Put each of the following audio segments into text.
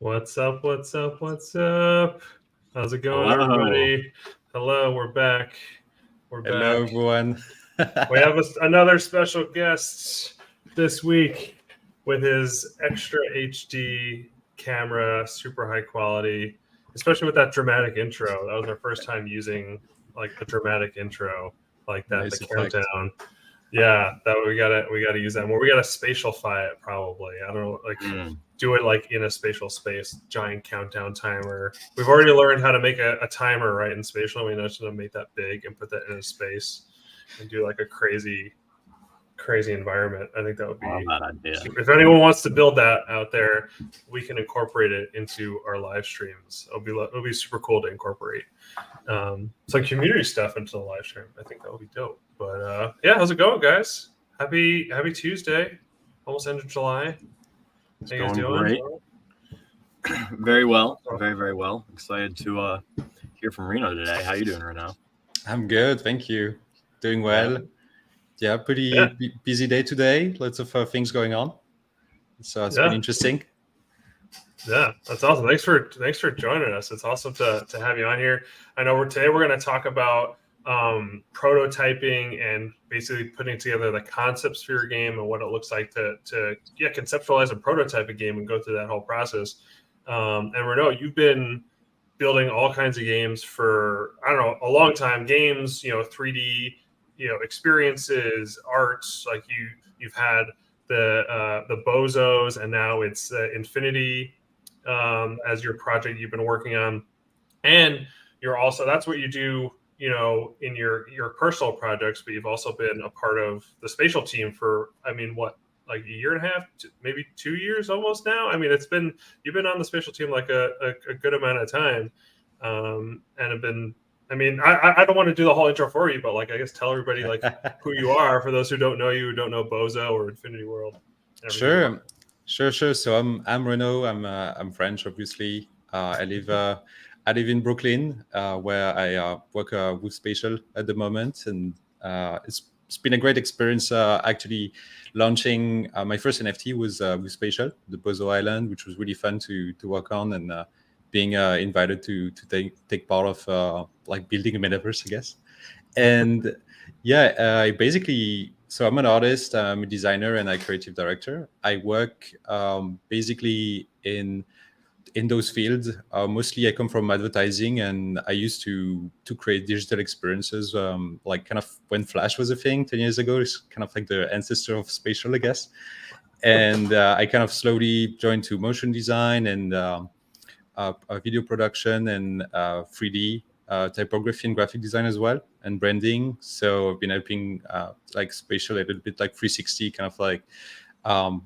What's up? What's up? What's up? How's it going, Hello. everybody? Hello, we're back. Hello, everyone. We have another special guest this week with his extra HD camera, super high quality, especially with that dramatic intro. That was our first time using like a dramatic intro like that, Nice the effect. countdown. Yeah, that we gotta use that more. We gotta spatialify it probably. I don't know, like do it like in a spatial space, giant countdown timer. We've already learned how to make a timer right in spatial. We know how to make that big and put that in a space and do like a crazy environment. I think that would be that idea. If anyone wants to build that out there, we can incorporate it into our live streams. It'll be super cool to incorporate some community stuff into the live stream. I think that would be dope. But yeah, how's it going, guys? Happy Tuesday. Almost end of July. It's going great. Very well. Very, very well. Excited to hear from Reno today. How you doing, Reno? I'm good, thank you. Doing well. Yeah, pretty busy day today. Lots of things going on. So it's been interesting. Yeah, that's awesome. Thanks for joining us. It's awesome to have you on here. I know today we're going to talk about prototyping and basically putting together the concepts for your game and what it looks like to conceptualize and prototype a game and go through that whole process. And Renaud, you've been building all kinds of games for, I don't know, a long time. Games, 3D, experiences, arts. Like you've had the Bozos, and now it's Infinity as your project you've been working on, and you're also, that's what you do in your personal projects, but you've also been a part of the spatial team for, like a year and a half, maybe 2 years almost now. I mean, you've been on the spatial team like a good amount of time, and have been. I mean, I don't want to do the whole intro for you, but like, I guess tell everybody like who you are for those who don't know you, who don't know Bozo or Infinity World. Sure. So I'm Renaud. I'm French, obviously. I live in Brooklyn, where I work with Spatial at the moment, and it's been a great experience. Actually, launching my first NFT was with Spatial, the Bozo Island, which was really fun to work on, and being invited to take part of like building a metaverse, I guess. And I basically, so I'm an artist, I'm a designer, and a creative director. I work basically in those fields. Mostly I come from advertising, and I used to create digital experiences, like kind of when Flash was a thing 10 years ago. It's kind of like the ancestor of spatial, I guess. And I kind of slowly joined to motion design and video production and 3D typography and graphic design as well, and branding. So I've been helping like Spatial a little bit, like 360, kind of like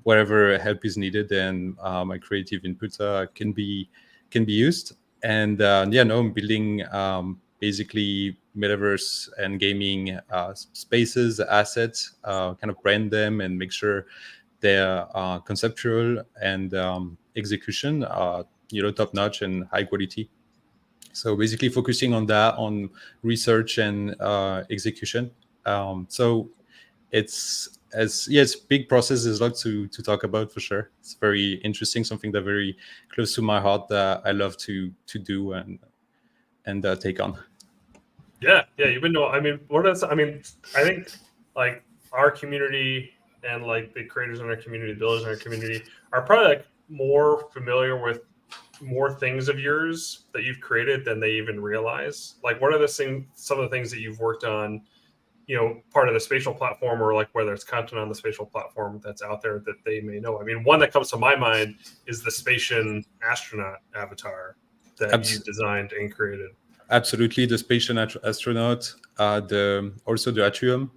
wherever help is needed, and my creative input can be used. And now I'm building basically metaverse and gaming spaces, assets, kind of brand them and make sure they're conceptual and execution top notch and high quality. So basically focusing on that, on research and execution. So it's a big process. There's a lot to talk about for sure. It's very interesting, something that very close to my heart that I love to do and take on. Yeah, you've been doing. I think like our community and like the creators in our community, builders in our community are probably like more familiar with more things of yours that you've created than they even realize. Like, what are some of the things that you've worked on, part of the spatial platform, or like whether it's content on the spatial platform that's out there that they may know? I mean, one that comes to my mind is the Spatial astronaut avatar that you designed and created. Absolutely, the Spatial astronaut, also the atrium,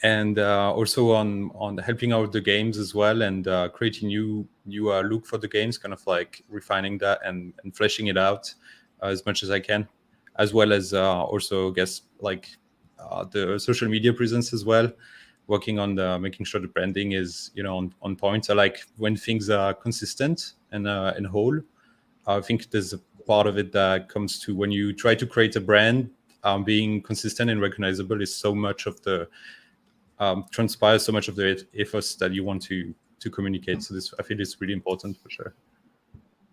and also on helping out the games as well, and creating new look for the games, kind of like refining that and fleshing it out as much as I can, as well as also I guess like the social media presence as well, working on making sure the branding is on point. I like when things are consistent and whole. I think there's a part of it that comes to when you try to create a brand, being consistent and recognizable is so much of the transpires so much of the ethos that you want to communicate. So this, I feel, is really important for sure.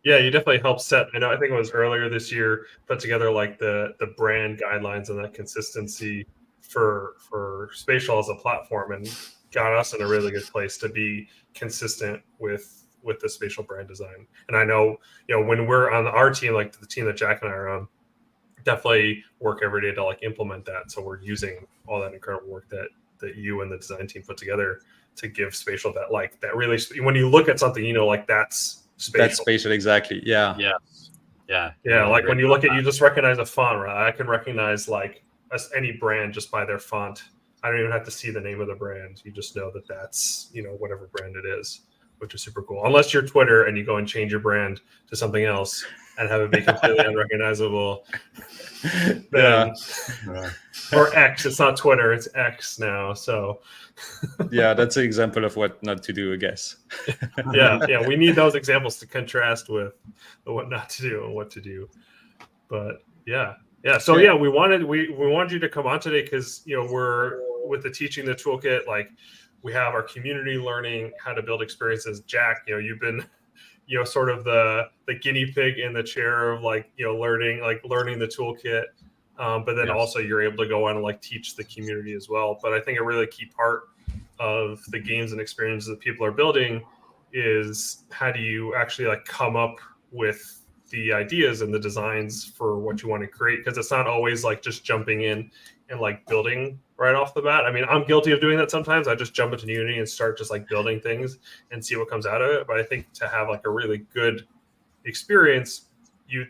Yeah, you definitely helped set. I think it was earlier this year, put together like the brand guidelines and that consistency for Spatial as a platform, and got us in a really good place to be consistent with the Spatial brand design. And I know, when we're on our team, like the team that Jack and I are on, definitely work every day to like implement that. So we're using all that incredible work that you and the design team put together to give Spatial that really, when you look at something, like that's Spatial. That's Spatial, exactly. Yeah. Yeah. Like when you look at, you just recognize a font, right? I can recognize like any brand just by their font. I don't even have to see the name of the brand. You just know that that's, whatever brand it is, which is super cool. Unless you're Twitter and you go and change your brand to something else and have it be completely unrecognizable. Then, or X, it's not Twitter, it's X now. So yeah, that's an example of what not to do, I guess. yeah, we need those examples to contrast with the what not to do and what to do. But yeah. So yeah, we wanted you to come on today because we're with the teaching the toolkit. Like we have our community learning how to build experiences. Jack, you've been sort of the guinea pig in the chair of learning the toolkit. But then also you're able to go on and like teach the community as well. But I think a really key part of the games and experiences that people are building is how do you actually like come up with the ideas and the designs for what you want to create, because it's not always like just jumping in and like building right off the bat. I mean, I'm guilty of doing that sometimes. I just jump into Unity and start just like building things and see what comes out of it. But I think to have like a really good experience,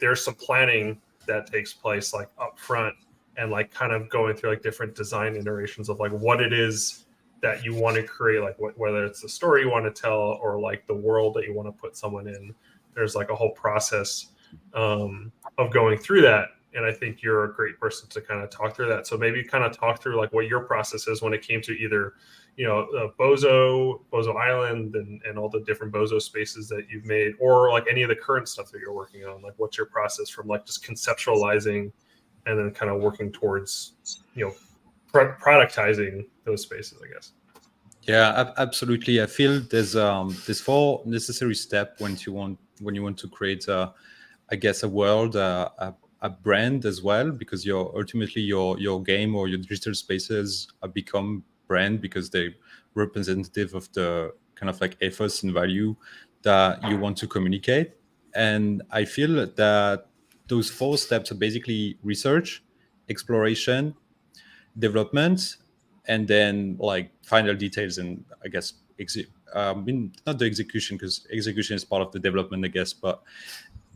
there's some planning that takes place like up front and like kind of going through like different design iterations of like what it is that you want to create, like whether it's the story you want to tell or like the world that you want to put someone in. There's like a whole process of going through that. And I think you're a great person to kind of talk through that. So maybe kind of talk through like what your process is when it came to either, Bozo Island and all the different Bozo spaces that you've made, or like any of the current stuff that you're working on. Like what's your process from like just conceptualizing and then kind of working towards, productizing those spaces, I guess. Yeah, absolutely. I feel there's 4 necessary steps when you want to create I guess a world, a brand as well, because ultimately your game or your digital spaces become brand because they're representative of the kind of like ethos and value that you want to communicate. And I feel that those 4 steps are basically research, exploration, development, and then like final details and I guess not the execution, because execution is part of the development, I guess, but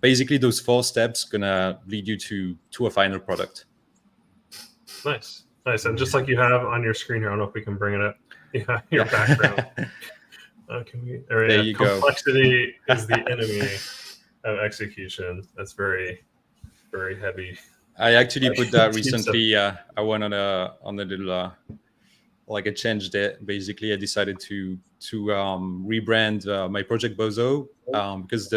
basically those 4 steps gonna lead you to a final product. Nice. And just like you have on your screen here, I don't know if we can bring it up. Yeah, your background. There you go. Complexity is the enemy of execution. That's very, very heavy. I actually put that recently. I went on a little like a change there. Basically, I decided to rebrand my project Bozo because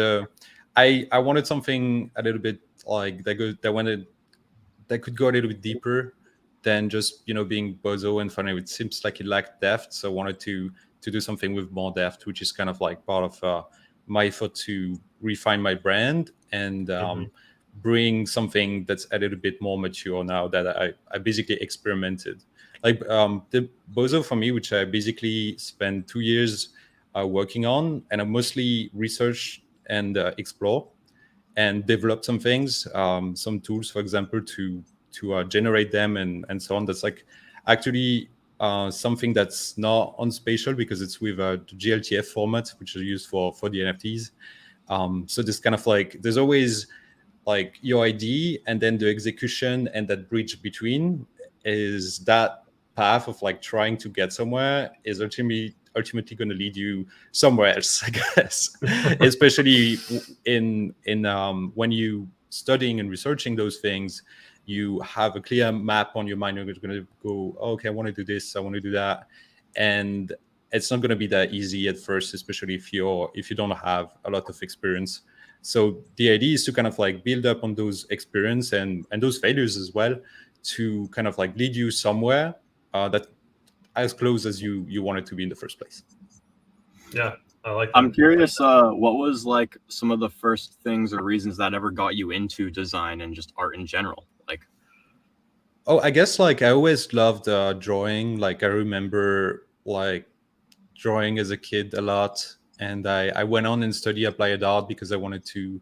I wanted something a little bit like that could go a little bit deeper than just being Bozo and funny. It seems like it lacked depth, so I wanted to do something with more depth, which is kind of like part of my effort to refine my brand and bring something that's a little bit more mature now that I basically experimented. Like the Bozo for me, which I basically spent 2 years working on, and I mostly research and explore and develop some things, some tools, for example, to generate them and so on. That's like actually something that's not on Spatial because it's with the GLTF format, which is used for the NFTs. So this kind of like there's always like your ID and then the execution, and that bridge between is that path of like trying to get somewhere is ultimately going to lead you somewhere else, I guess. Especially in when you studying and researching those things, you have a clear map on your mind. You're going to go, oh, okay, I want to do this, I want to do that, and it's not going to be that easy at first, especially if you don't have a lot of experience. So the idea is to kind of like build up on those experience and those failures as well, to kind of like lead you somewhere that as close as you want it to be in the first place. Yeah, I like that. I'm curious, what was like some of the first things or reasons that ever got you into design and just art in general? Like, oh, I guess like I always loved drawing. Like I remember like drawing as a kid a lot, and I went on and studied applied art because I wanted to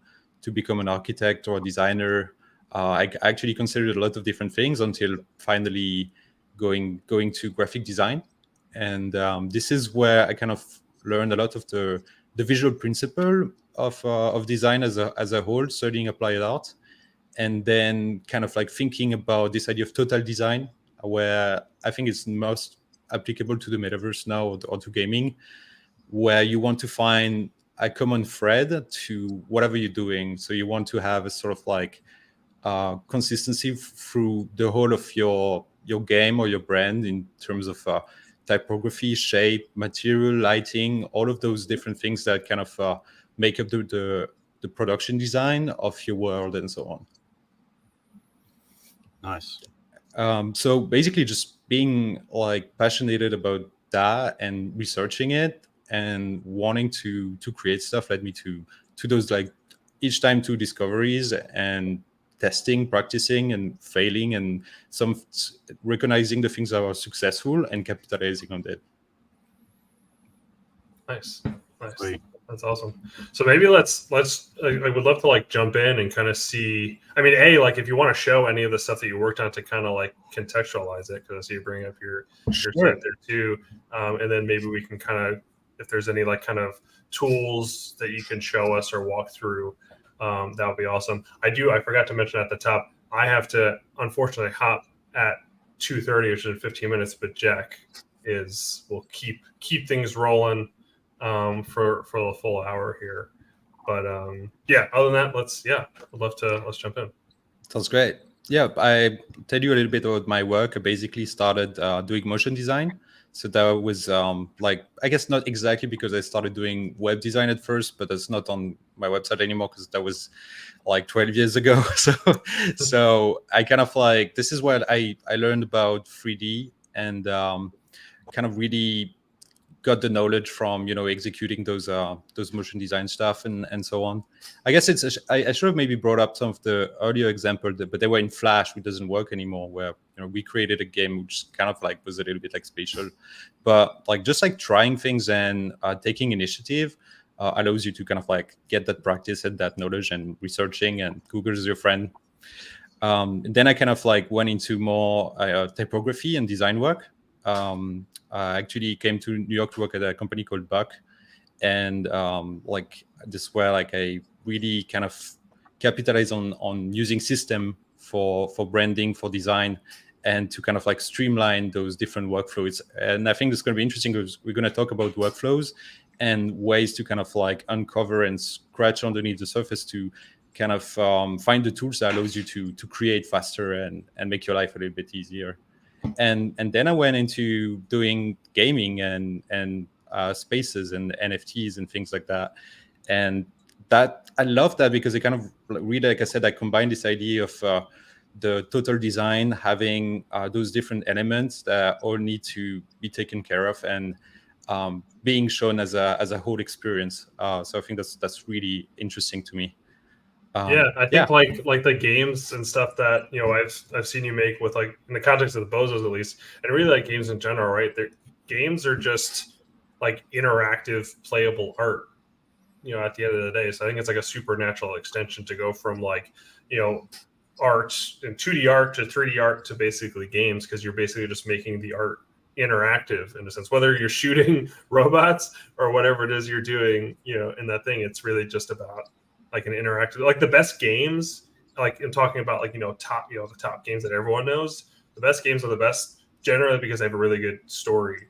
become an architect or a designer. I actually considered a lot of different things until finally going to graphic design, and this is where I kind of learned a lot of the visual principle of design as a whole, studying applied art, and then kind of like thinking about this idea of total design, where I think it's most applicable to the metaverse now or to gaming, where you want to find a common thread to whatever you're doing. So you want to have a sort of like consistency through the whole of your game or your brand in terms of typography, shape, material, lighting, all of those different things that kind of make up the production design of your world and so on. nice. So basically just being like passionate about that and researching it and wanting to create stuff led me to those like each time to discoveries and testing, practicing and failing, and some recognizing the things that are successful and capitalizing on it. Nice. Sweet. That's awesome. So maybe let's I would love to like jump in and kind of see. I mean, like if you want to show any of the stuff that you worked on to kind of like contextualize it, because I see you bring up your site there too, and then maybe we can kind of, if there's any like kind of tools that you can show us or walk through, that would be awesome. I forgot to mention at the top, I have to unfortunately hop at 2:30, which is in 15 minutes, but Jack will keep things rolling for the full hour here. But yeah, other than that, let's jump in. Sounds great. Yeah, I tell you a little bit about my work. I basically started doing motion design. So that was like, I guess not exactly because I started doing web design at first, but that's not on my website anymore because that was like 12 years ago. So I kind of like, this is where I learned about 3D and kind of really got the knowledge from executing those motion design stuff and so on. I guess I should have maybe brought up some of the earlier examples, but they were in Flash, which doesn't work anymore. Where we created a game which kind of like was a little bit like spatial, but like just like trying things and taking initiative allows you to kind of like get that practice and that knowledge and researching, and Google is your friend. Then I kind of like went into more typography and design work. I actually came to New York to work at a company called Buck, and like this where like I really kind of capitalize on using system for branding, for design, and to kind of like streamline those different workflows. And I think it's going to be interesting because we're going to talk about workflows and ways to kind of like uncover and scratch underneath the surface to kind of find the tools that allows you to create faster and make your life a little bit easier. And then I went into doing gaming and spaces and NFTs and things like that. And that I love that because it kind of really, like I said, I combined this idea of the total design, having those different elements that all need to be taken care of and being shown as a whole experience. So I think that's really interesting to me. Yeah, I think like the games and stuff that I've seen you make with like in the context of the Bozos at least, and really like games in general, right? Games are just like interactive, playable art. At the end of the day, so I think it's like a supernatural extension to go from like art and 2D art to 3D art to basically games, because you're basically just making the art interactive in a sense, whether you're shooting robots or whatever it is you're doing. In that thing, it's really just about like an interactive, like the best games, like I'm talking about like, the top games that everyone knows. The best games are the best generally because they have a really good story.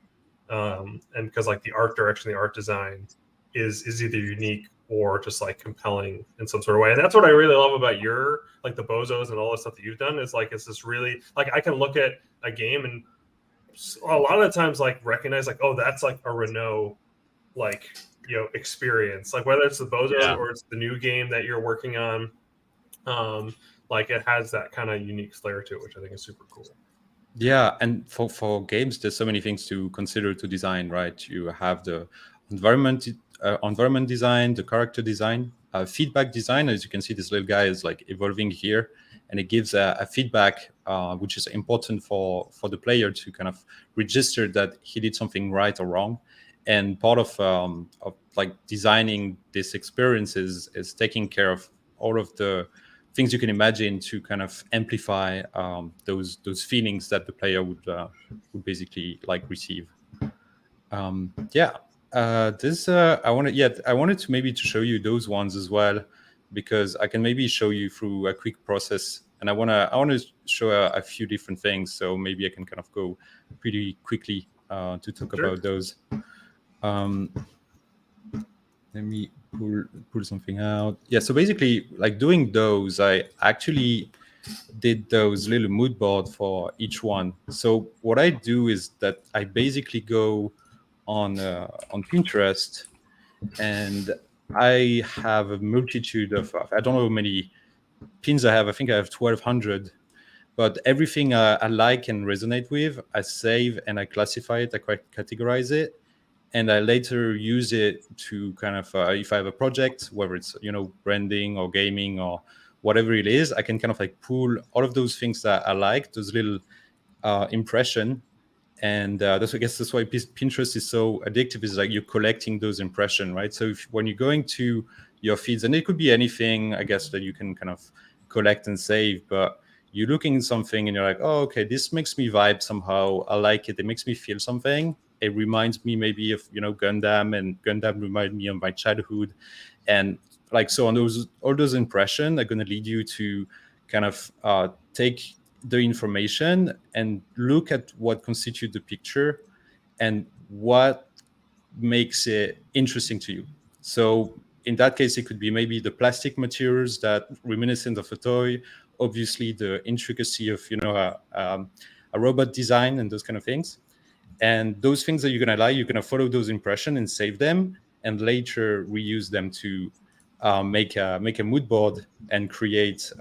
And because like the art direction, the art design is either unique or just like compelling in some sort of way. And that's what I really love about your, like the Bozos and all the stuff that you've done is like, it's this really, like I can look at a game and a lot of the times like recognize like, oh, that's like a Renault, like, experience, like whether it's the Bozos or it's the new game that you're working on, like it has that kind of unique flair to it, which I think is super cool. Yeah, and for games, there's so many things to consider to design, right? You have environment design, the character design, feedback design. As you can see, this little guy is like evolving here, and it gives a feedback, which is important for the player to kind of register that he did something right or wrong. And part of like designing this experience is taking care of all of the things you can imagine to kind of amplify those feelings that the player would basically like receive. This I wanted to maybe to show you those ones as well, because I can maybe show you through a quick process, and I wanna show a few different things, so maybe I can kind of go pretty quickly to talk about those. Let me pull something out. Yeah, so basically, like doing those, I actually did those little mood board for each one. So what I do is that I basically go on Pinterest, and I have a multitude of, I don't know how many pins I have. I think I have 1,200. But everything I like and resonate with, I save and I classify it, I categorize it, and I later use it to kind of, if I have a project, whether it's, branding or gaming or whatever it is, I can kind of like pull all of those things that I like, those little impression. And I guess that's why Pinterest is so addictive, is like you're collecting those impressions, right? So when you're going to your feeds, and it could be anything, I guess, that you can kind of collect and save, but you're looking at something and you're like, oh, okay, this makes me vibe somehow. I like it. It makes me feel something. It reminds me maybe of, Gundam, and Gundam remind me of my childhood. And like, so on all those impressions are going to lead you to kind of take the information and look at what constitutes the picture and what makes it interesting to you. So in that case, it could be maybe the plastic materials that reminiscent of a toy, obviously the intricacy of, a robot design and those kind of things. And those things that you're going to like, you're going to follow those impressions and save them, and later reuse them to make a mood board and create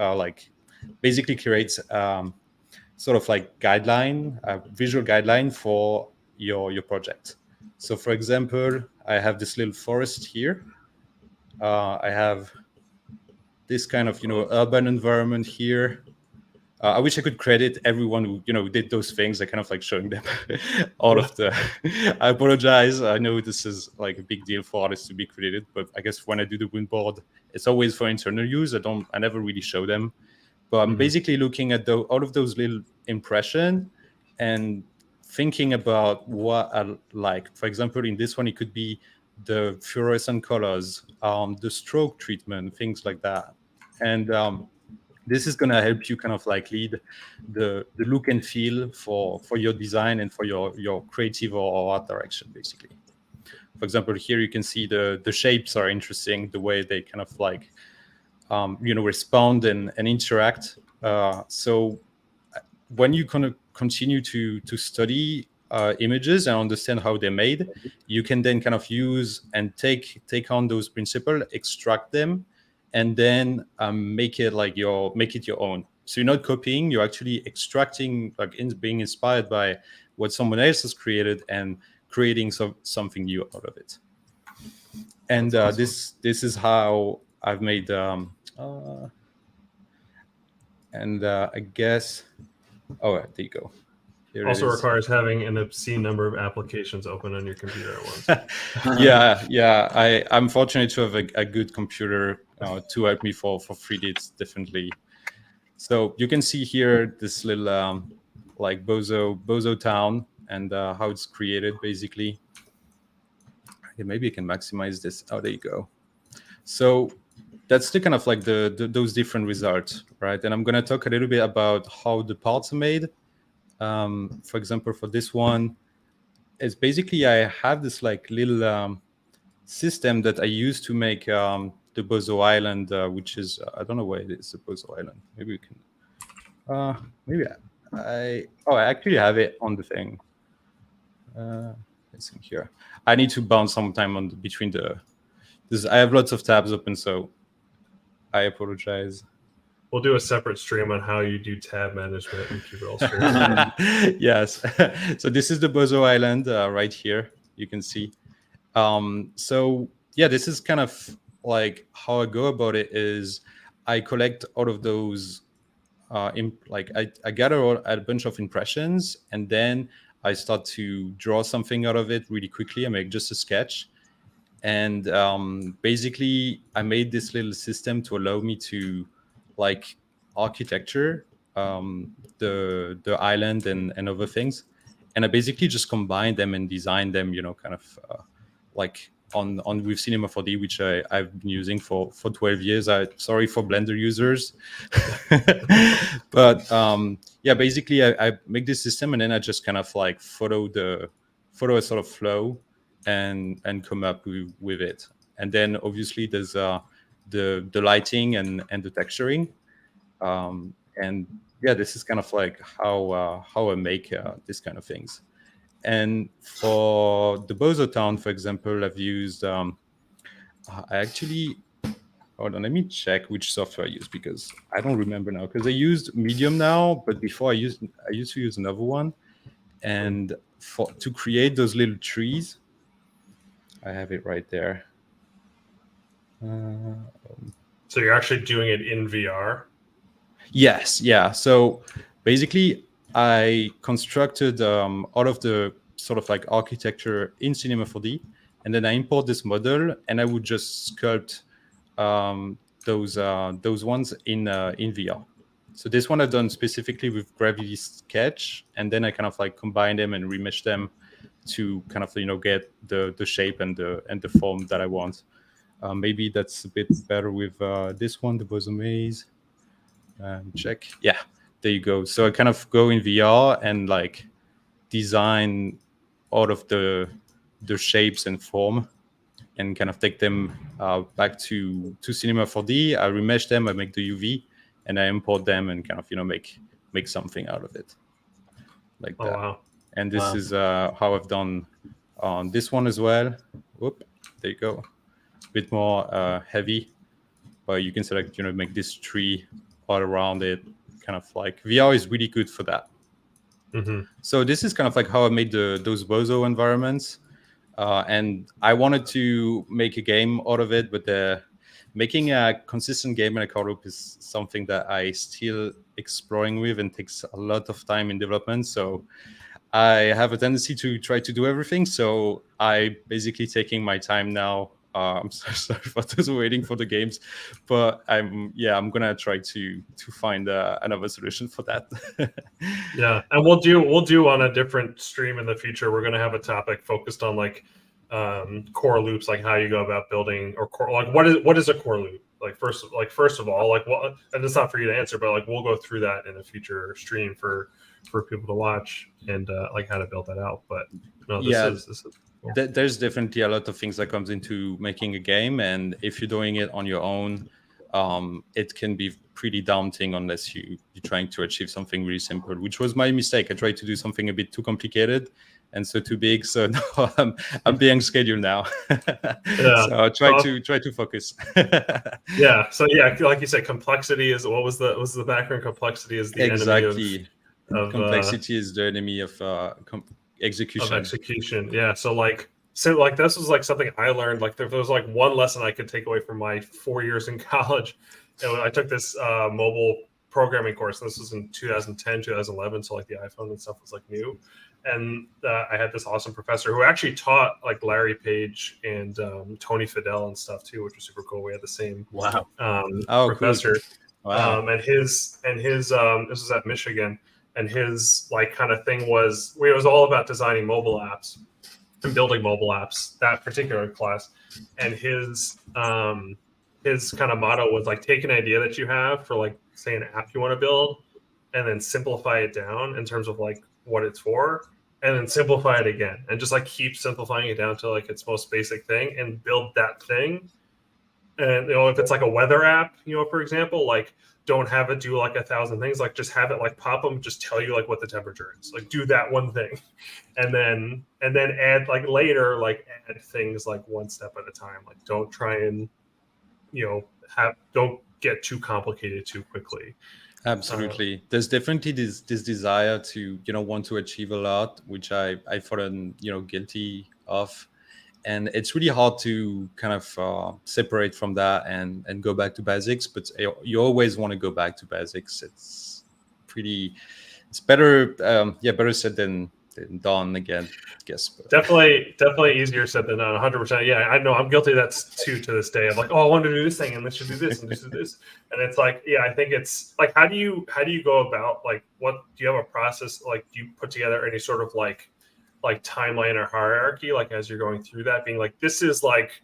basically creates sort of like a visual guideline for your project. So for example, I have this little forest here. I have this kind of, urban environment here. I wish I could credit everyone who, did those things. I kind of like showing them all of the, I apologize. I know this is like a big deal for artists to be credited, but I guess when I do the mood board, it's always for internal use. I never really show them. But I'm basically looking at all of those little impressions and thinking about what I like. For example, in this one, it could be the fluorescent colors, the stroke treatment, things like that. And this is going to help you kind of like lead the look and feel for your design and for your creative or art direction, basically. For example, here you can see the shapes are interesting, the way they kind of like, respond and interact. So when you kind of continue to study images and understand how they're made, you can then kind of use and take on those principles, extract them, and then make it your own. So you're not copying, you're actually extracting, like being inspired by what someone else has created and creating something new out of it. And awesome. This is how I've made I guess, there you go. Here also requires having an obscene number of applications open on your computer at once. Yeah. I'm fortunate to have a good computer to help me for 3D. It's definitely. So you can see here this little like Bozo town and how it's created, basically. Okay, maybe I can maximize this. Oh, there you go. So that's the kind of like those different results, right? And I'm going to talk a little bit about how the parts are made. For example, for this one, it's basically I have this like little system that I use to make the Bozo Island, which is I don't know where it is, the Bozo Island. Maybe we can. Maybe I actually have it on the thing. It's in here. I need to bounce some time between I have lots of tabs open, so I apologize. We'll do a separate stream on how you do tab management and keep it all straight. Yes. So this is the Bozo Island right here. You can see. So yeah, this is kind of like how I go about it. Is I collect all of those, I gather a bunch of impressions, and then I start to draw something out of it really quickly. I make just a sketch, and basically I made this little system to allow me to like architecture the island and other things, and I basically just combine them and design them, kind of like on with Cinema 4D, which I've been using for 12 years. Sorry for Blender users. But yeah, basically I make this system, and then I just kind of like follow a sort of flow and come up with it. And then obviously there's the lighting and the texturing, and yeah, this is kind of like how I make these kind of things. And for the Bozo Town, for example, I've used I actually, hold on, let me check which software I use, because I don't remember now, because I used Medium now, but before I used to use another one. And to create those little trees, I have it right there. So you're actually doing it in VR? Yes, yeah. So basically, I constructed all of the sort of like architecture in Cinema 4D, and then I import this model, and I would just sculpt those ones in VR. So this one I've done specifically with Gravity Sketch, and then I kind of like combine them and remesh them to kind of get the shape and the form that I want. Maybe that's a bit better with this one, the Bozo Maze. Check. Yeah, there you go. So I kind of go in VR and like design all of the shapes and form, and kind of take them back to Cinema 4D. I remesh them, I make the UV, and I import them and kind of make something out of it, like that. Wow. And this is how I've done on this one as well. Whoop, there you go. A bit more heavy, but you can select, make this tree all around it. Kind of like VR is really good for that. Mm-hmm. So this is kind of like how I made those Bozo environments. And I wanted to make a game out of it, but making a consistent game in a car loop is something that I still exploring with and takes a lot of time in development. So I have a tendency to try to do everything. So I basically taking my time now. I'm so sorry for those waiting for the games, but I'm gonna try to find another solution for that. Yeah, and we'll do on a different stream in the future. We're gonna have a topic focused on like core loops, like how you go about building, or core, like what is a core loop? Like first of all, like what, and it's not for you to answer, but like we'll go through that in a future stream for people to watch, and like how to build that out. But no, this is cool. There's definitely a lot of things that comes into making a game, and if you're doing it on your own, it can be pretty daunting unless you're trying to achieve something really simple, which was my mistake. I tried to do something a bit too complicated and so too big. So now I'm being scheduled now. Yeah. So I'll try to focus. Yeah. So yeah, like you said, complexity is what was the background? Complexity is the enemy of complexity is the enemy of execution. Of execution. Yeah. So this was like something I learned. Like there was like one lesson I could take away from my 4 years in college. And I took this mobile programming course. And this was in 2010, 2011. So like the iPhone and stuff was like new. And I had this awesome professor who actually taught like Larry Page and Tony Fadell and stuff too, which was super cool. We had the same professor. Cool. Wow. And his this was at Michigan, and his like kind of thing was it was all about designing mobile apps and building mobile apps, that particular class. And his kind of motto was like, take an idea that you have for like say an app you want to build, and then simplify it down in terms of like what it's for, and then simplify it again, and just like keep simplifying it down to like its most basic thing and build that thing. And if it's like a weather app, for example, like don't have it do like 1,000 things, like just have it like pop them, just tell you like what the temperature is, like do that one thing, and then add like later, like add things like one step at a time. Like don't try and don't get too complicated too quickly. Absolutely. There's definitely this desire to want to achieve a lot, which I fallen guilty of. and it's really hard to kind of separate from that and go back to basics. But you always want to go back to basics. It's better, better said than done again, I guess. But. Definitely easier said than done. 100%. Yeah, I know. I'm guilty of that too to this day. I'm like, oh, I want to do this thing, and let's just do this, and just do this. And it's like, yeah, I think it's like, how do you go about, like, what do you have a process? Like, do you put together any sort of like timeline or hierarchy, like as you're going through that, being like, this is like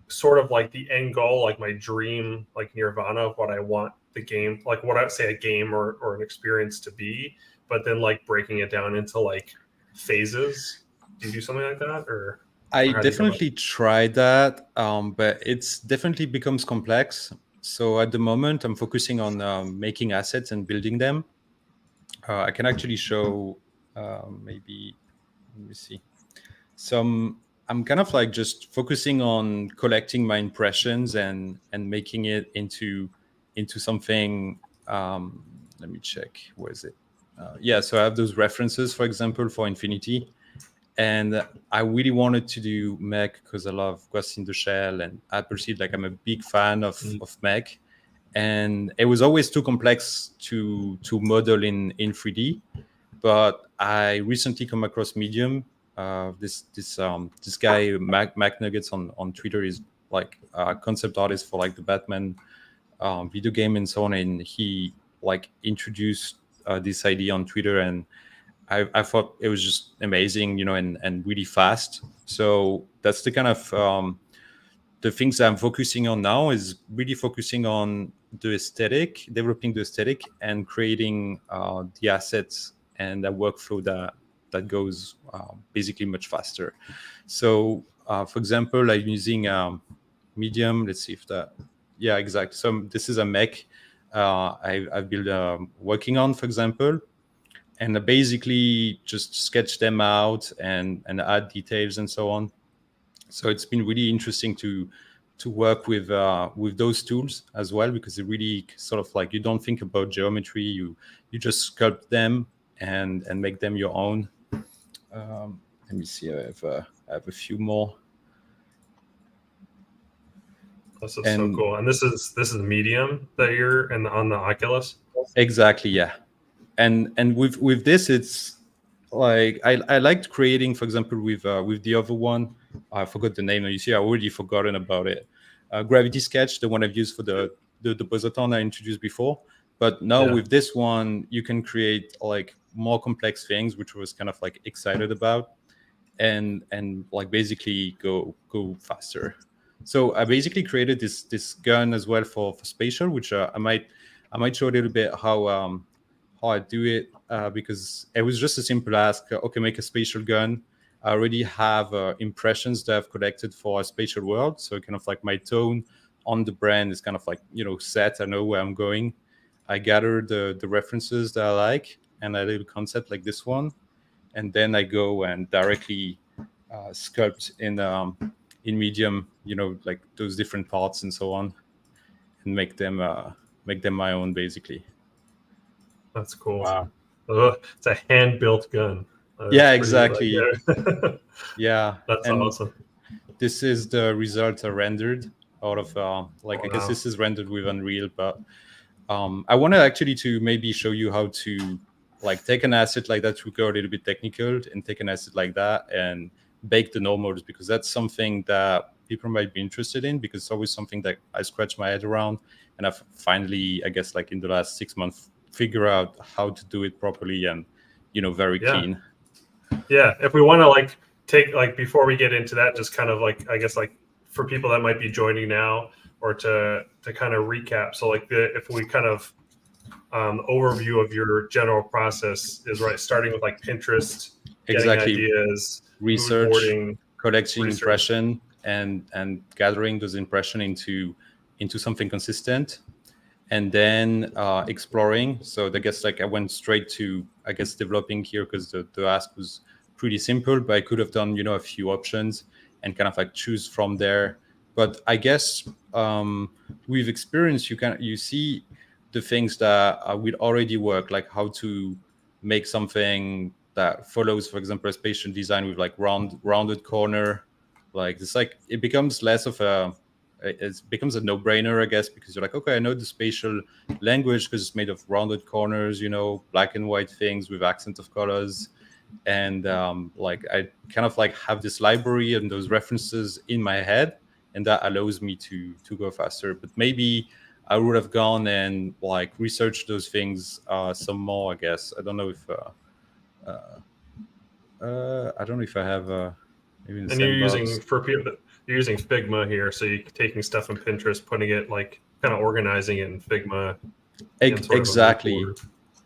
sort of like the end goal, like my dream, like nirvana of what I want the game, like what I would say a game or an experience to be, but then like breaking it down into like phases. Do you do something like that, or I definitely tried that, but it's definitely becomes complex. So at the moment, I'm focusing on making assets and building them. I can actually show maybe, let me see. I'm kind of like just focusing on collecting my impressions and making it into something. Let me check. Where is it? So I have those references, for example, for Infinity. And I really wanted to do mech because I love Ghost in the Shell, and I perceived like I'm a big fan of mech, and it was always too complex to model in 3D. But I recently come across Medium. This guy Mac Nuggets on Twitter is like a concept artist for like the Batman video game and so on, and he like introduced this idea on Twitter, and I thought it was just amazing, and really fast. So that's the kind of the things I'm focusing on now, is really focusing on the aesthetic, developing the aesthetic, and creating the assets and a workflow that goes basically much faster. So, for example, I'm using Medium. Let's see if that, yeah, exactly. So this is a mech I've been working on, for example. And I basically just sketch them out and add details and so on. So it's been really interesting to work with those tools as well, because it really sort of like, you don't think about geometry, you just sculpt them and make them your own. Let me see. I have a few more. This is so cool. And this is Medium that you're on the Oculus. Exactly. Yeah. And with this, it's like I liked creating, for example, with the other one, I forgot the name. You see, I already forgotten about it. Gravity Sketch, the one I've used for the Bosoton I introduced before. But now with this one, you can create like more complex things, which I was kind of like excited about, and like basically go faster. So I basically created this gun as well for Spatial, which I might show a little bit how I do it, because it was just a simple ask. Okay, make a spatial gun. I already have impressions that I've collected for a spatial world, so kind of like my tone on the brand is kind of like set. I know where I'm going. I gather the references that I like and a little concept like this one, and then I go and directly sculpt in Medium, like those different parts and so on, and make them my own basically. That's cool. Wow. It's a hand-built gun. Yeah, exactly. Yeah. That's awesome. This is the result I rendered out of I guess this is rendered with Unreal, but I wanted actually to maybe show you how to like take an asset like that, to go a little bit technical, and take an asset like that and bake the normals, because that's something that people might be interested in, because it's always something that I scratch my head around, and I've finally, I guess, like in the last 6 months, figure out how to do it properly and very clean. Yeah, if we want to like take like, before we get into that, just kind of like, I guess, like for people that might be joining now, or to kind of recap. So like if we kind of overview of your general process is right, starting with like Pinterest, exactly, getting ideas, research, collecting research, impression, and gathering those impression into something consistent, and then exploring. So I guess like I went straight to, I guess, developing here, because the ask was pretty simple, but I could have done a few options and kind of like choose from there. But I guess with experience, you see the things that will already work, like how to make something that follows, for example, a spatial design with like rounded corner, Like it's like it becomes less of a it becomes a no-brainer, I guess, because you're like, okay, I know the spatial language because it's made of rounded corners, black and white things with accent of colors. And like I kind of like have this library and those references in my head, and that allows me to go faster. But maybe I would have gone and like researched those things some more, I guess. I don't know if I don't know if I have maybe in the And you're sandbox. you're using Figma here, so you're taking stuff from Pinterest, putting it like kind of organizing it in Figma. Exactly.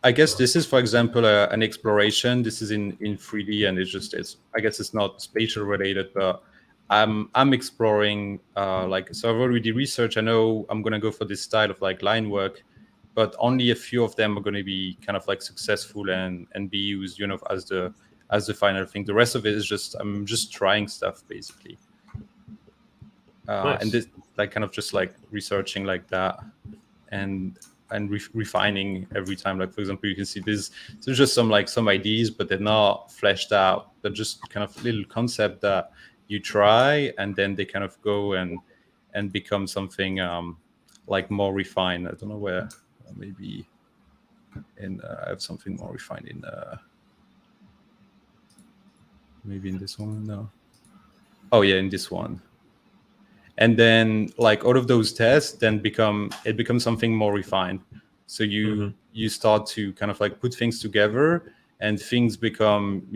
I guess this is, for example, an exploration. This is in 3D, and it's I guess it's not spatial related, but I'm exploring so I've already researched. I know I'm gonna go for this style of like line work, but only a few of them are going to be kind of like successful and be used, as the final thing. The rest of it is just I'm just trying stuff basically. Nice. And this like kind of just like researching like that and refining every time. Like for example, you can see there's just some ideas, but they're not fleshed out. They're just kind of little concept that you try, and then they kind of go and become something like more refined. I don't know where, maybe in I have something more refined in maybe in this one. No. Oh yeah, in this one. And then like all of those tests then becomes something more refined. So you start to kind of like put things together, and things become,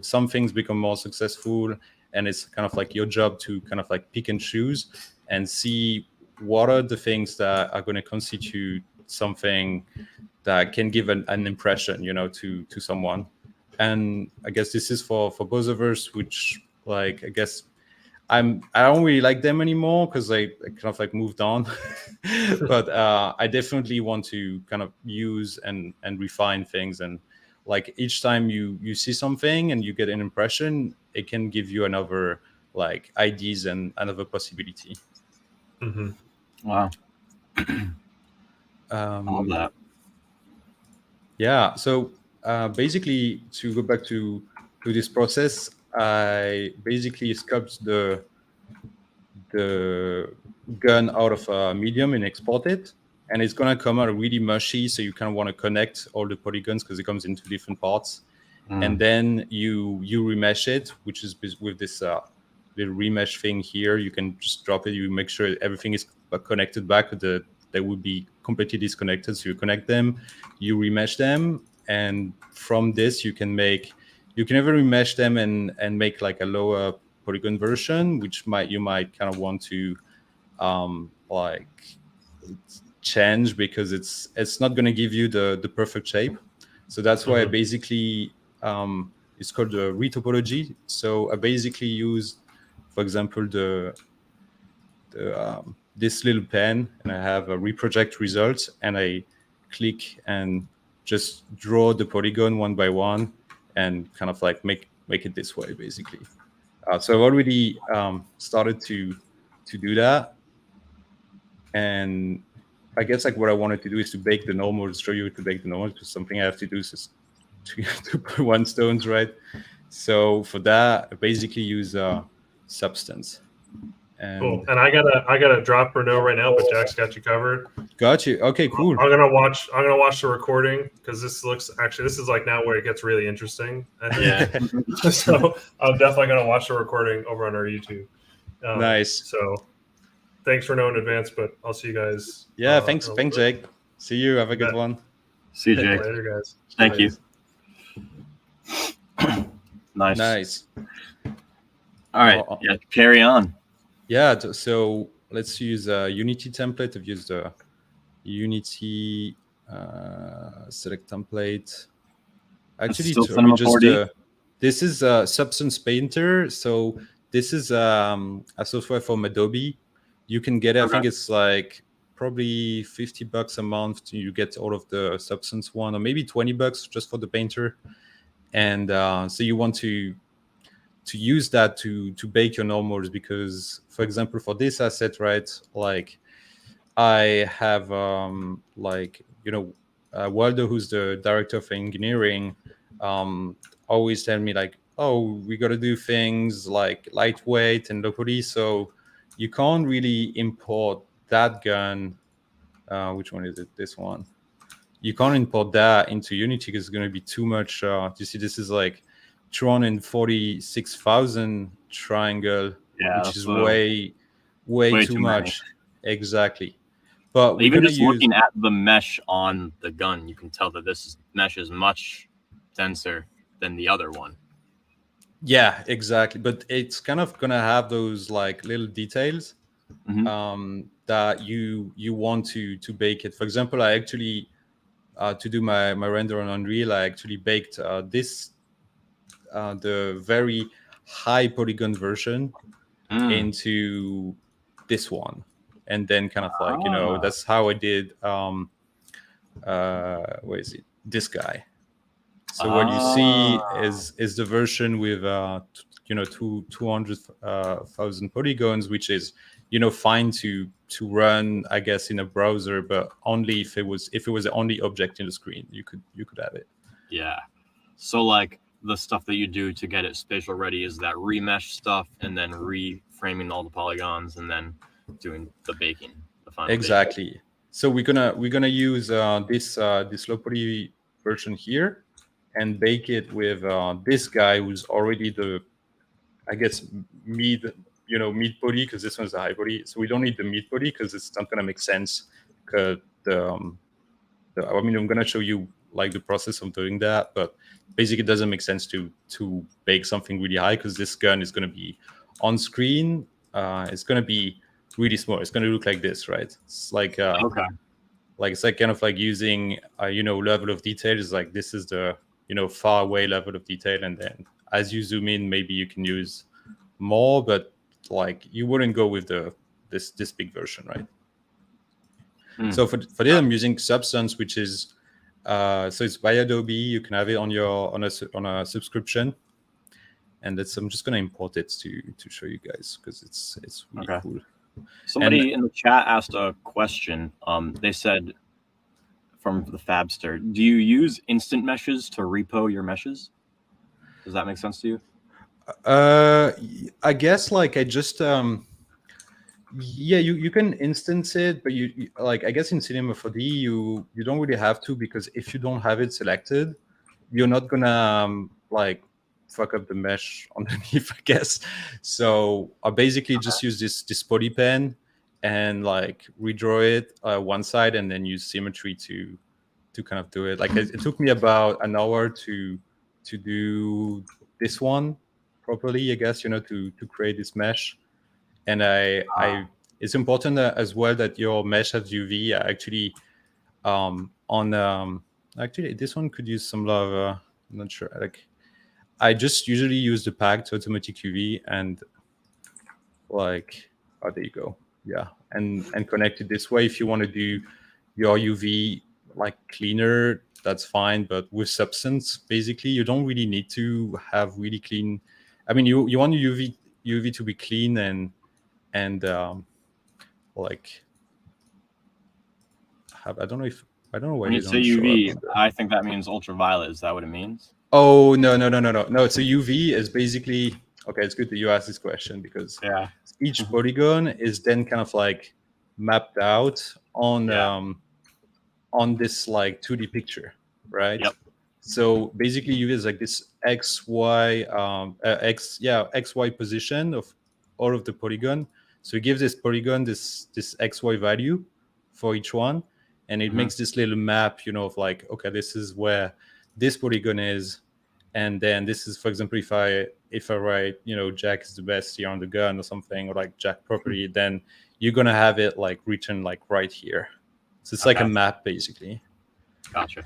some things become more successful, and it's kind of like your job to kind of like pick and choose and see what are the things that are going to constitute something that can give an impression, to someone. And I guess this is for both of us, which like I guess I don't really like them anymore because I kind of like moved on. But I definitely want to kind of use and refine things. And like each time you see something and you get an impression, it can give you another like ideas and another possibility. Wow. I love that. Yeah. So basically, to go back to this process, I basically sculpt the gun out of a medium and export it, and it's gonna come out really mushy. So you kind of want to connect all the polygons because it comes into different parts, and then you remesh it, which is with this little remesh thing here. You can just drop it. You make sure everything is connected back. They would be completely disconnected. So you connect them, you remesh them, and from this you can either remesh them and make like a lower polygon version, which you might kind of want to like change because it's not going to give you the perfect shape. So that's why I basically it's called the retopology. So I basically use, for example, this little pen, and I have a reproject result, and I click and just draw the polygon one by one and kind of like make it this way basically. So I've already started to do that, and I guess like what I wanted to do is to bake the normals, show you to bake the normals, because something I have to do is just to put one stones, right? So for that, I basically use Substance. And cool. And I gotta drop Renault right now, but Jack's got you covered. Got you. Okay, cool. I'm gonna watch the recording because this is like now where it gets really interesting. Yeah. So I'm definitely gonna watch the recording over on our YouTube. Nice. So thanks Renault in advance, but I'll see you guys. Yeah, thanks, Jake. See you. Have a good one. See you, Jake. Later, guys. Thank you. Nice. All right. Yeah, carry on. Yeah, so let's use a Unity template. I've used a Unity select template. Actually, this is a Substance Painter. So this is a software from Adobe. You can get it. I think it's like probably $50 a month. You get all of the Substance one, or maybe $20 just for the painter. And so you want to use that to bake your normals, because for example for this asset, right, like I have Waldo, who's the director of engineering, always tell me like oh, we got to do things like lightweight and low poly, so you can't really import that gun. Which one is it? This one. You can't import that into Unity because it's going to be too much. You see, this is like 246,000 triangle, which is way too much. Exactly. But we're even gonna just use... looking at the mesh on the gun, you can tell that this mesh is much denser than the other one. Yeah, exactly. But it's kind of gonna have those like little details that you want to bake it. For example, I actually to do my render on Unreal, I actually baked this the very high polygon version into this one, and then kind of like that's how I did where is it, this guy. So what you see is the version with 200,000 polygons, which is fine to run, I guess, in a browser, but only if it was the only object in the screen, you could have it. Yeah. So like the stuff that you do to get it spatial ready is that remesh stuff, and then reframing all the polygons, and then doing the baking, the final exactly baking. So we're gonna use this low poly version here and bake it with this guy who's already the, I guess, mid poly, because this one's a high poly. So we don't need the mid poly because it's not gonna make sense. Because I'm gonna show you like the process of doing that, but basically it doesn't make sense to bake something really high because this gun is gonna be on screen. It's gonna be really small. It's gonna look like this, right? It's like like it's like kind of like using level of detail is like this is the far away level of detail, and then as you zoom in, maybe you can use more, but like you wouldn't go with this big version, right? So for this, I'm using Substance, which is so it's by Adobe. You can have it on a subscription, and I'm just gonna import it to show you guys because it's really cool. Somebody in the chat asked a question. They said, from the Fabster, do you use instant meshes to repo your meshes? Does that make sense to you? I guess like I just yeah, you can instance it, but you like, I guess in Cinema 4D you don't really have to, because if you don't have it selected, you're not gonna like fuck up the mesh underneath, I guess. So I basically just use this poly pen and like redraw it one side, and then use symmetry to kind of do it. Like it took me about an hour to do this one properly, I guess, to create this mesh. And it's important as well that your mesh has UV. Actually, actually this one could use some lava. I'm not sure. Like I just usually use the packed automatic UV, and like, oh, there you go. Yeah, and connect it this way. If you want to do your UV like cleaner, that's fine. But with Substance, basically, you don't really need to have really clean. I mean, you want your UV to be clean and like I don't know why when you say UV, I think that means ultraviolet. Is that what it means? Oh no. So UV is basically, okay, it's good that you asked this question, because each polygon is then kind of like mapped out on this like 2D picture, right? Yep. So basically UV is like this XY XY position of all of the polygon. So it gives this polygon this XY value for each one, and it makes this little map, of like, okay, this is where this polygon is, and then this is, for example, if I write, Jack is the best here on the gun or something, or like Jack property, then you're gonna have it like written like right here. So it's like a map basically. Gotcha.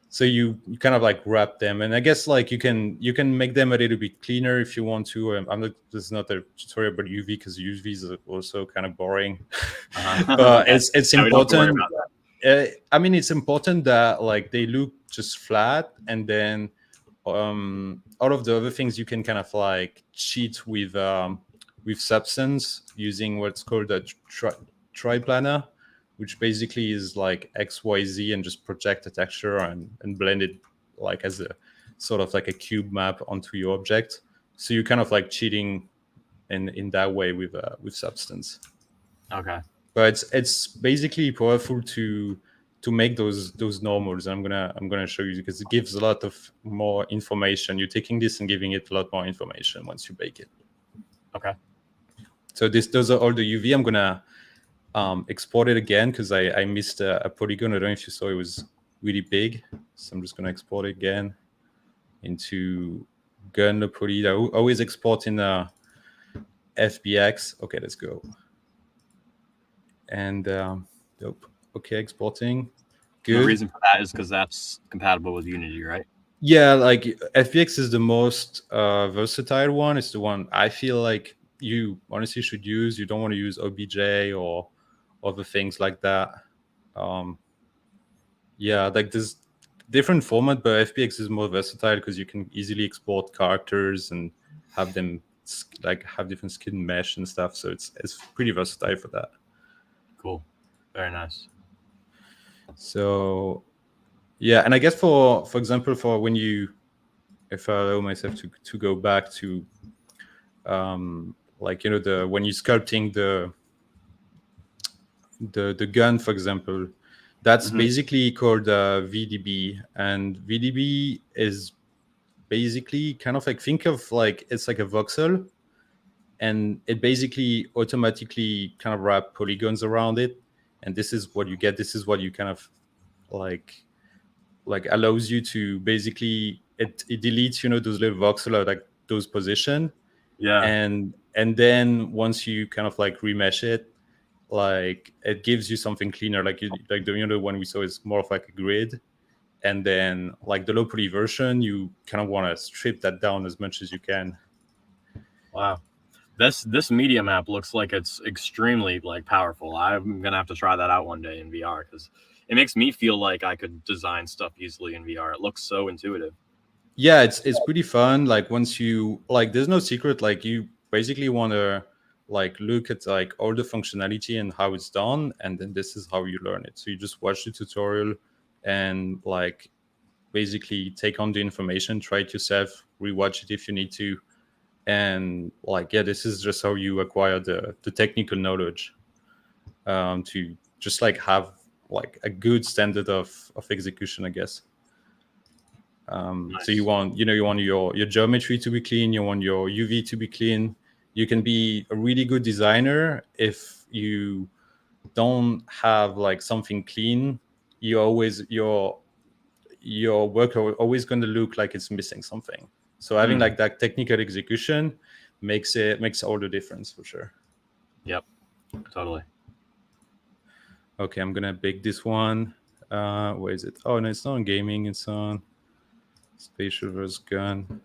So you kind of like wrap them, and I guess like you can make them a little bit cleaner if you want to. This is not a tutorial about UV, because UV is also kind of boring. But it's important. I mean, it's important that like they look just flat, and then all of the other things you can kind of like cheat with Substance using what's called a triplanar, which basically is like XYZ, and just project a texture and blend it like as a sort of like a cube map onto your object. So you're kind of like cheating in that way with Substance. Okay. But it's basically powerful to make those normals. I'm gonna show you because it gives a lot of more information. You're taking this and giving it a lot more information once you bake it. Okay. So those are all the UV. I'm gonna export it again because I missed a polygon. I don't know if you saw it was really big. So I'm just gonna export it again into gun poly. I always export in FBX. Okay, let's go. And nope. Okay, exporting. Good. The reason for that is because that's compatible with Unity, right? Yeah, like FBX is the most versatile one. It's the one I feel like you honestly should use. You don't want to use OBJ or other things like that. Yeah, like there's different format, but FBX is more versatile because you can easily export characters and have them like have different skin mesh and stuff. So it's pretty versatile for that. Cool. Very nice. So yeah, and I guess for example, for when you, if I allow myself to go back to like, you know, when you're sculpting the gun, for example, that's basically called VDB, and VDB is basically kind of like, think of like it's like a voxel, and it basically automatically kind of wrap polygons around it, and this is what you get. This is what you kind of like allows you to basically it deletes, you know, those little voxel like those position. Yeah. And then once you kind of like remesh it, like it gives you something cleaner, like like the, you know, one we saw is more of like a grid. And then like the low poly version, you kind of want to strip that down as much as you can. Wow. This media map looks like it's extremely like powerful. I'm gonna have to try that out one day in VR because it makes me feel like I could design stuff easily in VR. It looks so intuitive. Yeah, it's pretty fun. Like once you like, there's no secret. Like you basically want to like look at like all the functionality and how it's done, and then this is how you learn it. So you just watch the tutorial and like basically take on the information, try it yourself, rewatch it if you need to, and like, yeah, this is just how you acquire the technical knowledge to just like have like a good standard of execution, I guess. Nice. So you want, you know, you want your geometry to be clean, you want your UV to be clean. You can be a really good designer if you don't have like something clean. You always your work are always going to look like it's missing something. So having like that technical execution makes all the difference for sure. Yep, totally. Okay, I'm gonna bake this one. Where is it? Oh no, it's not on gaming. It's on spatial versus gun.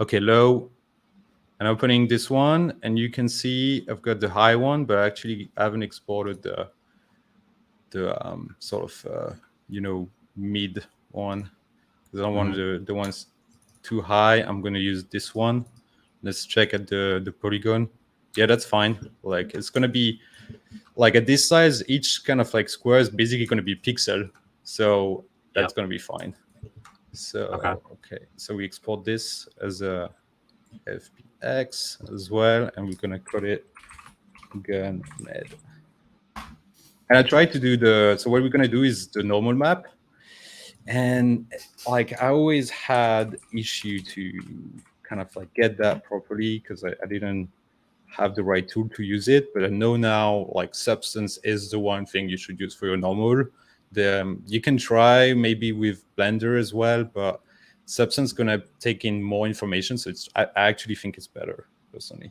Okay, low. I'm opening this one, and you can see I've got the high one, but actually I haven't exported the sort of you know, mid one because I don't want the ones too high. I'm gonna use this one. Let's check at the polygon. Yeah, that's fine. Like it's gonna be like at this size, each kind of like square is basically gonna be pixel, so that's gonna be fine. So okay, so we export this as a FBX as well, and we're gonna call it gun med. And I tried to do so what we're gonna do is the normal map, and like I always had issue to kind of like get that properly because I didn't have the right tool to use it. But I know now like Substance is the one thing you should use for your normal. You can try maybe with Blender as well, but Substance gonna take in more information, so I actually think it's better personally.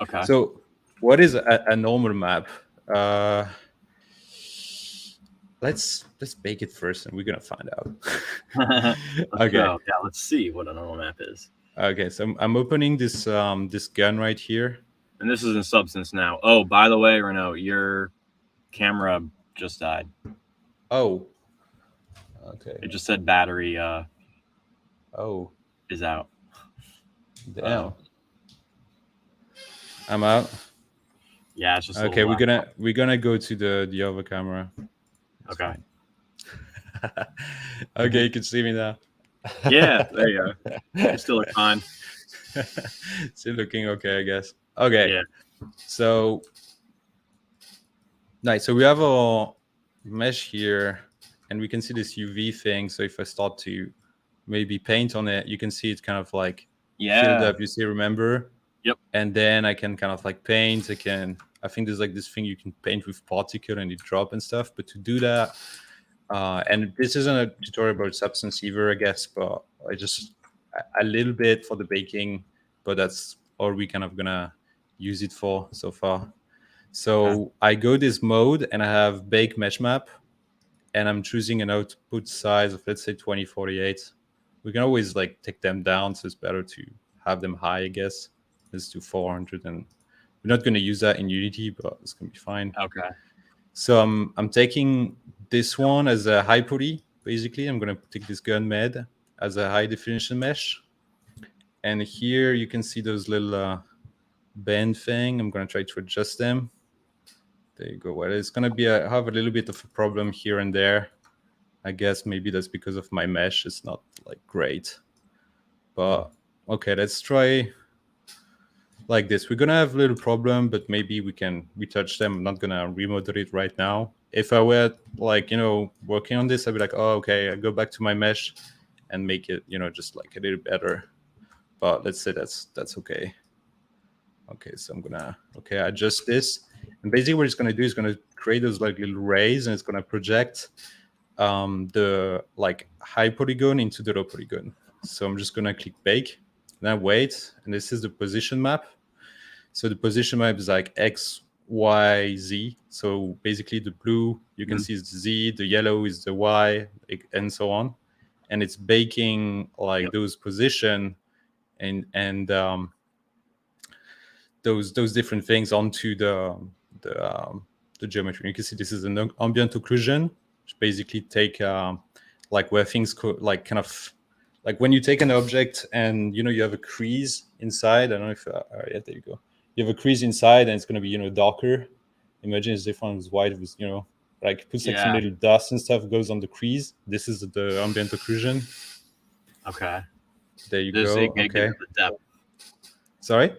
Okay. So what is a normal map? Let's bake it first, and we're gonna find out. Okay. Yeah, let's see what a normal map is. Okay, so I'm opening this this gun right here. And this is in Substance now. Oh, by the way, Renaud, your camera just died. Oh. Okay. It just said battery Oh. is out. Damn. I'm out. Yeah, it's just okay. We're gonna go to the other camera. Okay. Okay, you can see me now. Yeah, there you go. You still look fine. Still looking okay, I guess. Okay. Yeah. So nice. So we have our mesh here, and we can see this UV thing. So if I start to maybe paint on it, you can see it's kind of like filled Yeah. up. You see, remember? Yep. And then I can kind of like paint. I think there's like this thing you can paint with particle and it drop and stuff. But to do that, and this isn't a tutorial about substance either, I guess, but I just a little bit for the baking, but that's all we kind of gonna use it for so far. So I go this mode and I have bake mesh map, and I'm choosing an output size of, let's say, 2048. We can always like take them down, so it's better to have them high, I guess. Let's do 400, and we're not going to use that in Unity, but it's going to be fine. Okay. So I'm taking this one as a high poly, basically. I'm going to take this gun med as a high definition mesh. And here you can see those little bend thing. I'm going to try to adjust them. There you go. Well, it's going to be have a little bit of a problem here and there. I guess maybe that's because of my mesh. It's not like great. But okay, let's try like this. We're going to have a little problem, but maybe we can retouch them. I'm not going to remodel it right now. If I were like, working on this, I'd be like, oh, okay, I go back to my mesh and make it, just like a little better. But let's say that's okay. Okay, so I'm gonna adjust this, and basically what it's gonna do is gonna create those like little rays, and it's gonna project the like high polygon into the low polygon. So I'm just gonna click bake, then wait, and this is the position map. So the position map is like X, Y, Z. So basically the blue you can see is the Z, the yellow is the Y, and so on. And it's baking like those position and those different things onto the geometry. You can see this is an ambient occlusion, which basically take like where things like kind of like when you take an object and you have a crease inside. I don't know if yeah, there you go. You have a crease inside, and it's going to be darker. Imagine it's different as white with like puts like some little dust and stuff goes on the crease. This is the ambient occlusion. Okay. There you go. Okay. The depth. Sorry?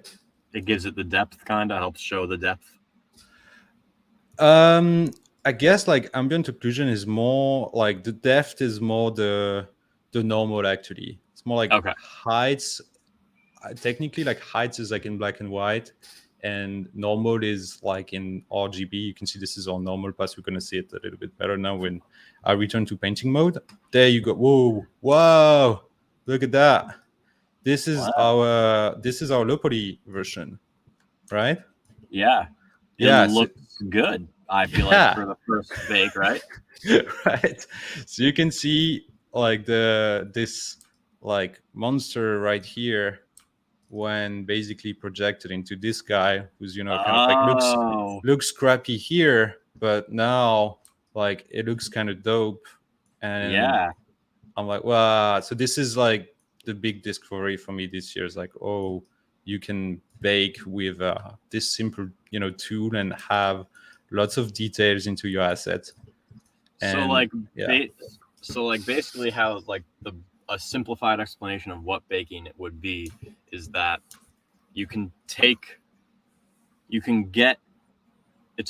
It gives it the depth, kind of helps show the depth. I guess like ambient occlusion is more like the depth is more the normal actually. It's more like heights. Technically, like heights is like in black and white, and normal is like in RGB. You can see this is our normal pass. We're gonna see it a little bit better now when I return to painting mode. There you go. Whoa! Look at that. This is our low poly version, right? Yeah. It looks good. I feel like for the first bake, right? Right. So you can see like this like monster right here when basically projected into this guy who's kind of like looks crappy here, but now like it looks kind of dope. And I'm like, wow. So this is like the big discovery for me this year. Is like, oh, you can bake with this simple tool and have lots of details into your asset. And, so like basically how like a simplified explanation of what baking would be is that it's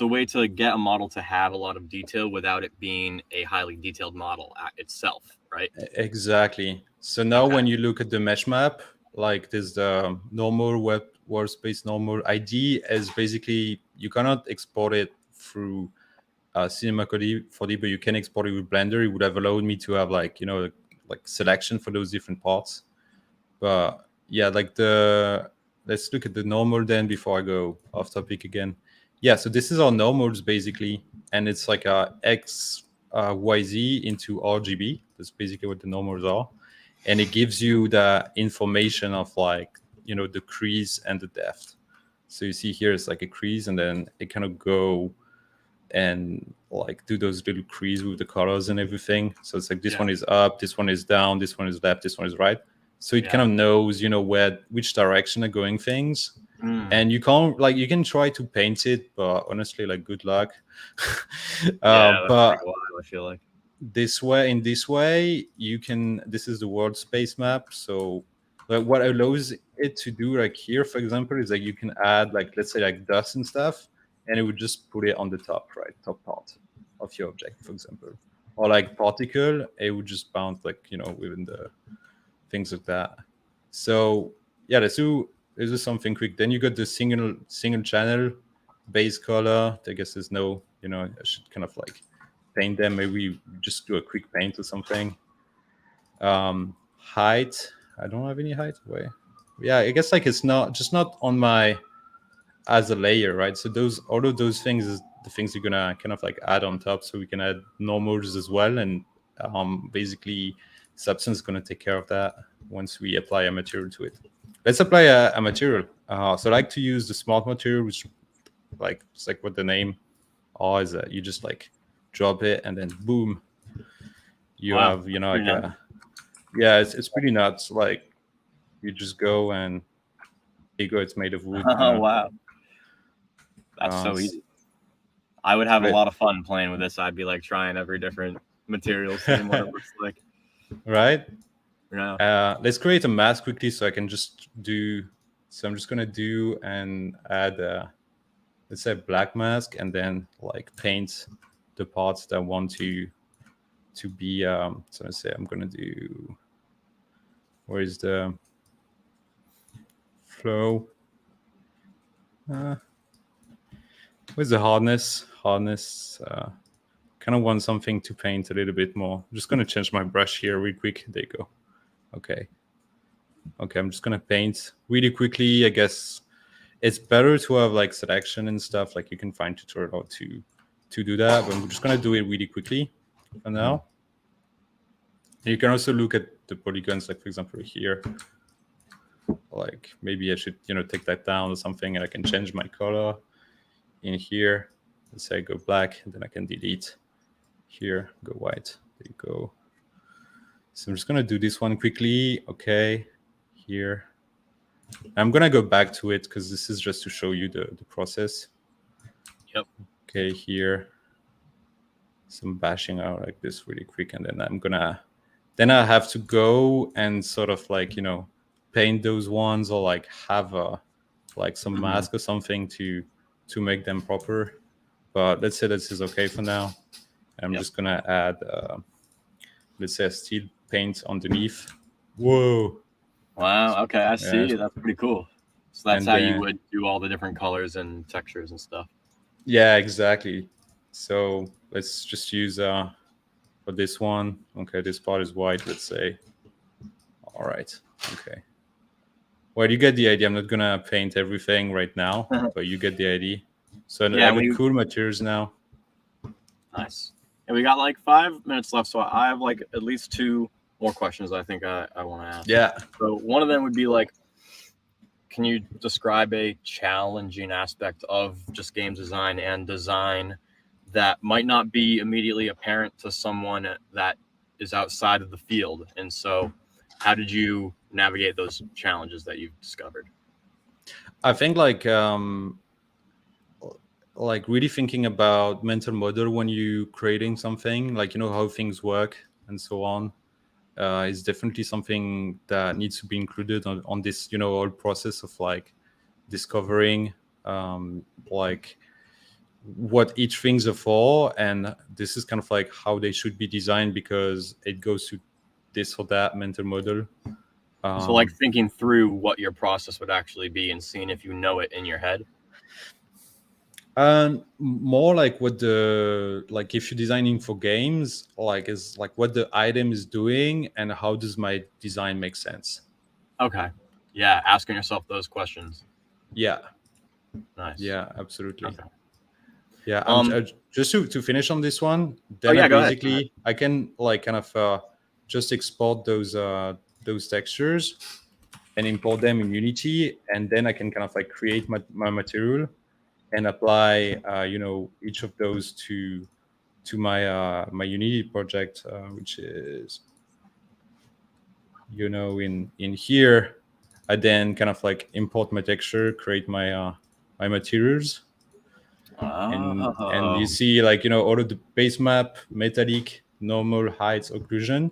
a way to get a model to have a lot of detail without it being a highly detailed model itself, right? Exactly. So now when you look at the mesh map, like there's the normal web workspace normal ID is basically you cannot export it through Cinema 4D, but you can export it with Blender. It would have allowed me to have like selection for those different parts. But yeah, like let's look at the normal then before I go off topic again. Yeah, so this is our normals basically, and it's like a X, YZ into RGB. That's basically what the normals are, and it gives you the information of like the crease and the depth. So you see here it's like a crease, and then it kind of go and like do those little crease with the colors and everything. So it's like this one is up, this one is down, this one is left, this one is right. So it kind of knows which direction are going things. And you can try to paint it, but honestly, like good luck. But I feel like this way, you can, this is the world space map. So like what allows it to do, like here, for example, is like you can add like, let's say like dust and stuff, and it would just put it on the top, right? Top part of your object, for example. Or like particle, it would just bounce like, within the things like that. So yeah, let's do something quick. Then you got the single channel base color. I guess there's no, I should kind of like paint them. Maybe just do a quick paint or something. Height. I don't have any height. Wait. Yeah, I guess like it's not on my as a layer, right? So all of those things is the things you're gonna kind of like add on top. So we can add normals as well, and basically Substance is gonna take care of that once we apply a material to it. Let's apply a material. So I like to use the smart material, which like it's like what the name is. You just like drop it and then boom, you have like yeah, it's pretty nuts. Like you just go and it's made of wood. Oh wow, that's so easy. I would have a lot of fun playing with this. I'd be like trying every different material, seeing what it looks like. Right. Yeah. Let's create a mask quickly so I can just do. So I'm just gonna do and add let's say black mask, and then like paint the parts that I want to be. So let's say I'm gonna do. Where is the flow? Where's the hardness? Hardness. Kind of want something to paint a little bit more. I'm just gonna change my brush here real quick. There you go. Okay, I'm just gonna paint really quickly. I guess it's better to have like selection and stuff. Like you can find tutorial how to do that, but I'm just gonna do it really quickly for now. You can also look at the polygons, like for example here. Like maybe I should take that down or something, and I can change my color in here. Let's say I go black, and then I can delete here, go white. There you go. So I'm just gonna do this one quickly. Okay, here. I'm gonna go back to it because this is just to show you the process. Yep. Okay, here. Some bashing out like this really quick, and then I have to go and sort of like paint those ones, or like have like some mask or something to make them proper. But let's say this is okay for now. I'm just gonna add let's say a steel paint underneath. Whoa. Wow. Okay, I see. Yeah. That's pretty cool. So that's how you would do all the different colors and textures and stuff. Yeah, exactly. So let's just use for this one. Okay, this part is white, let's say. All right. Okay. Well, you get the idea. I'm not gonna paint everything right now, but you get the idea. So yeah, I got cool materials now. Nice. And we got like 5 minutes left, so I have like at least 2 more questions I think I want to ask. Yeah. So one of them would be like, can you describe a challenging aspect of just game design and design that might not be immediately apparent to someone that is outside of the field? And so how did you navigate those challenges that you've discovered? I think like really thinking about mental model when you creating something, like how things work and so on, is definitely something that needs to be included on this whole process of like discovering like what each things are for, and this is kind of like how they should be designed because it goes to this or that mental model. So like thinking through what your process would actually be and seeing if you know it in your head. More like what like if you're designing for games, like is like what the item is doing and how does my design make sense. Okay. Yeah, asking yourself those questions. Yeah. Nice. Yeah, absolutely. Okay. Yeah. Just to finish on this one, then go basically ahead. I can like kind of just export those textures and import them in Unity, and then I can kind of like create my material and apply each of those to my Unity project, which is in here. I then kind of like import my texture, create my materials, and you see like all of the base map, metallic, normal, heights, occlusion.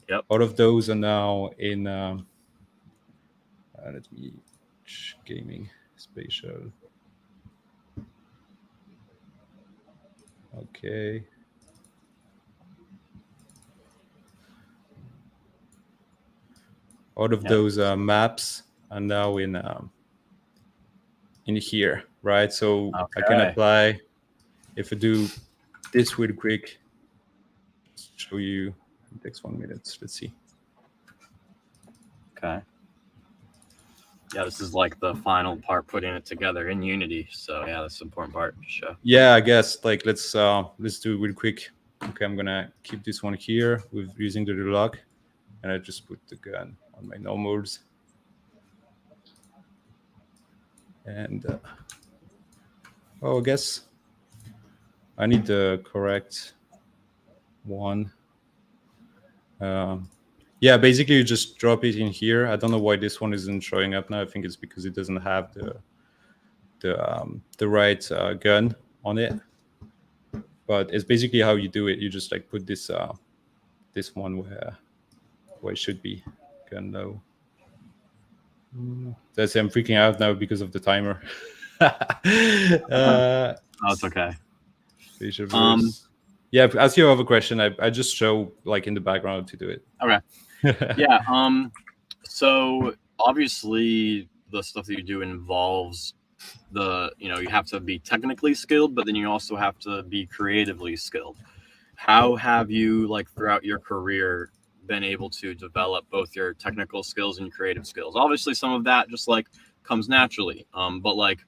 Yep. All of those are now in let me gaming spatial. Okay. All of those maps are now in here, right? So I can apply, if I do this real quick, show you, it takes 1 minute. Let's see. Okay. Yeah, this is like the final part, putting it together in Unity. So yeah, that's the important part to show. Yeah, I guess like let's do it real quick. Okay, I'm gonna keep this one here with using the lock, and I just put the gun on my normals. And I guess I need the correct one. Yeah, basically you just drop it in here. I don't know why this one isn't showing up now. I think it's because it doesn't have the right gun on it. But it's basically how you do it. You just like put this this one where it should be. Gun low. That's I'm freaking out now because of the timer. Oh, it's okay. Yeah, ask your other question. I just show like in the background to do it. Okay. Yeah. So obviously the stuff that you do involves you have to be technically skilled, but then you also have to be creatively skilled. How have you, like, throughout your career been able to develop both your technical skills and your creative skills? Obviously some of that just like comes naturally. But like,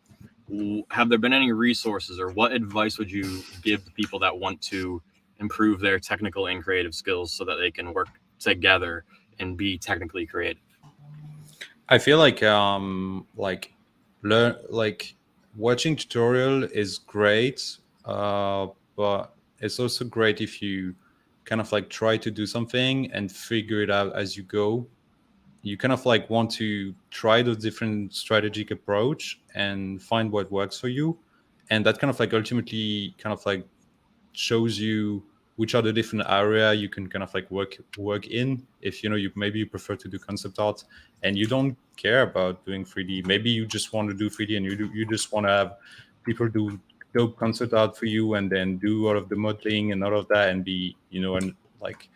have there been any resources, or what advice would you give to people that want to improve their technical and creative skills so that they can work together and be technically creative? I feel like watching tutorial is great, but it's also great if you kind of like try to do something and figure it out as you go. You kind of like want to try the different strategic approach and find what works for you, and that kind of like ultimately kind of like shows you which are the different area you can kind of like work in. If you maybe you prefer to do concept art and you don't care about doing 3D, maybe you just want to do 3D and you just want to have people do dope concept art for you and then do all of the modeling and all of that and be and like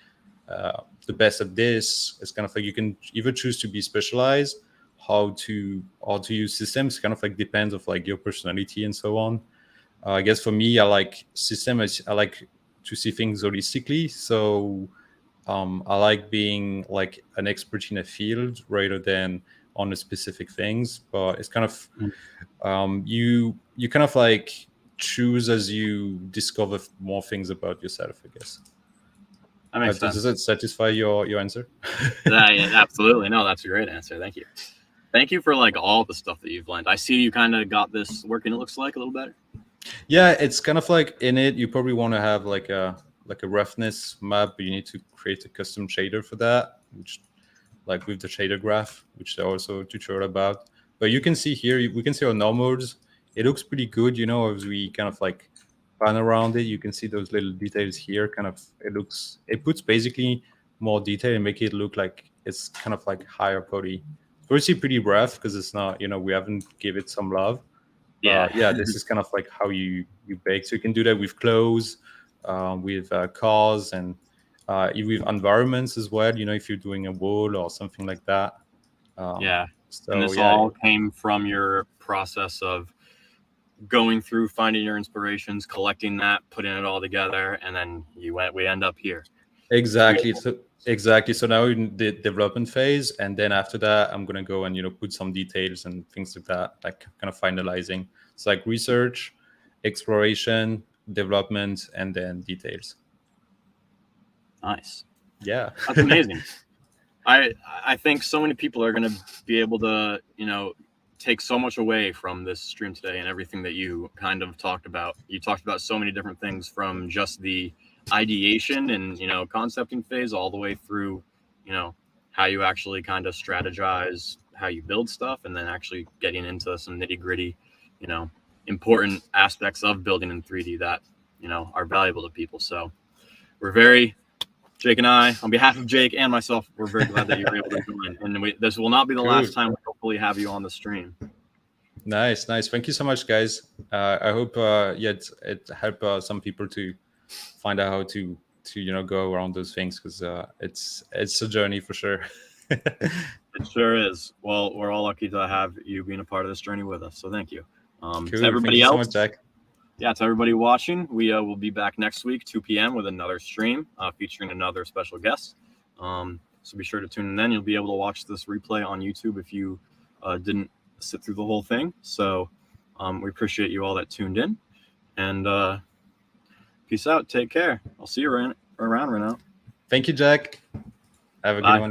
the best at this. It's kind of like you can either choose to be specialized, how to use systems, kind of like depends of like your personality and so on. I guess for me, I like systems. I like to see things holistically. So I like being like an expert in a field rather than on a specific things. But it's kind of you kind of like choose as you discover more things about yourself, I guess. That makes sense. Does that satisfy your answer? Yeah, absolutely. No, that's a great answer. Thank you. Thank you for like all the stuff that you've learned. I see you kind of got this working, it looks like, a little better. Yeah, it's kind of like in it, you probably want to have like a roughness map, but you need to create a custom shader for that, which like with the shader graph, which there are also tutorial about. But you can see here, we can see our normals. It looks pretty good, as we kind of like pan around it. You can see those little details here. Kind of, it puts basically more detail and make it look like it's kind of like higher poly. It's obviously pretty rough because it's not, we haven't give it some love. Yeah, this is kind of like how you bake. So you can do that with clothes, with cars, and with environments as well. If you're doing a wall or something like that. So, and this all came from your process of going through, finding your inspirations, collecting that, putting it all together, and then we end up here. Exactly. So now in the development phase, and then after that, I'm gonna go and put some details and things like that, like kind of finalizing. It's like research, exploration, development, and then details. Nice. Yeah, that's amazing. I think so many people are gonna be able to take so much away from this stream today and everything that you kind of talked about. You talked about so many different things, from just the ideation and concepting phase all the way through how you actually kind of strategize how you build stuff, and then actually getting into some nitty-gritty important aspects of building in 3D that are valuable to people. So Jake and I, on behalf of Jake and myself, we're very glad that you were able to join. And this will not be the last time we hopefully have you on the stream. Nice. Thank you so much, guys. I hope it helped some people to find out how to go around those things, because it's a journey for sure. It sure is. Well, we're all lucky to have you being a part of this journey with us. So thank you. Cool. To everybody Thank you else, so much, Jack. Yeah, to everybody watching, we will be back next week, 2 p.m. with another stream featuring another special guest. So be sure to tune in then. You'll be able to watch this replay on YouTube if you didn't sit through the whole thing. So we appreciate you all that tuned in. And peace out. Take care. I'll see you around, Renaud. Thank you, Jack. Have a good one.